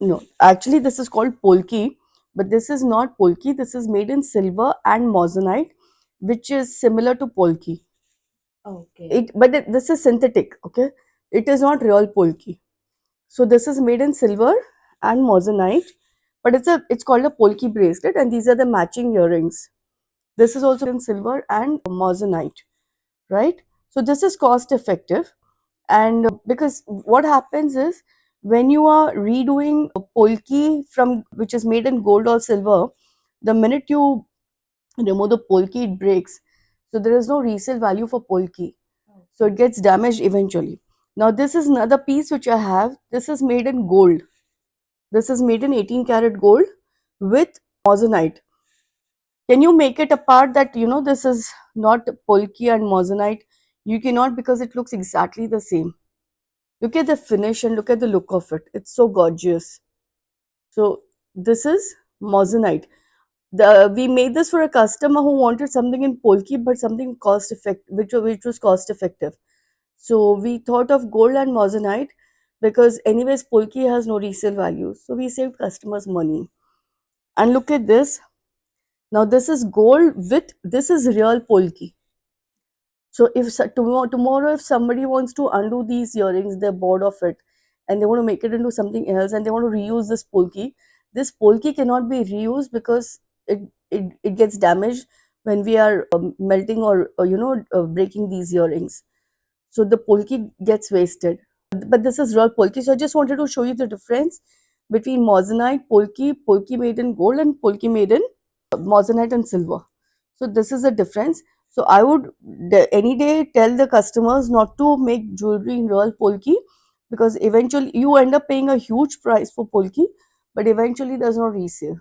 No, actually this is called polki, but this is not polki. This is made in silver and moissanite, which is similar to polki. Okay. This is synthetic. Okay, it is not real polki. So this is made in silver and moissanite, but it's called a polki bracelet, and these are the matching earrings. This is also in silver and moissanite, right? So this is cost effective, and because what happens is when you are redoing a polki from which is made in gold or silver, the minute you remove the polki, it breaks. So there is no resale value for polki. So it Okay. gets damaged eventually. Now this is another piece which I have. This is made in gold. This is made in 18 karat gold with moissanite. Can you make it apart that this is not polki and moissanite? You cannot, because it looks exactly the same. Look at the finish and look at the look of it. It's so gorgeous. So this is moissanite. We made this for a customer who wanted something in polki but something cost effective, which was cost effective. So we thought of gold and moissanite because anyways polki has no resale value. So we saved customers money. And look at this. Now this is gold with this is real polki. So if tomorrow if somebody wants to undo these earrings, they're bored of it, and they want to make it into something else, and they want to reuse this polki cannot be reused because it gets damaged when we are melting or breaking these earrings. So the polki gets wasted. But this is real polki. So I just wanted to show you the difference between moissanite, polki made in gold, and polki made in moissanite and silver. So this is the difference. So I would any day tell the customers not to make jewelry in real polki, because eventually you end up paying a huge price for polki, but eventually there's no resale.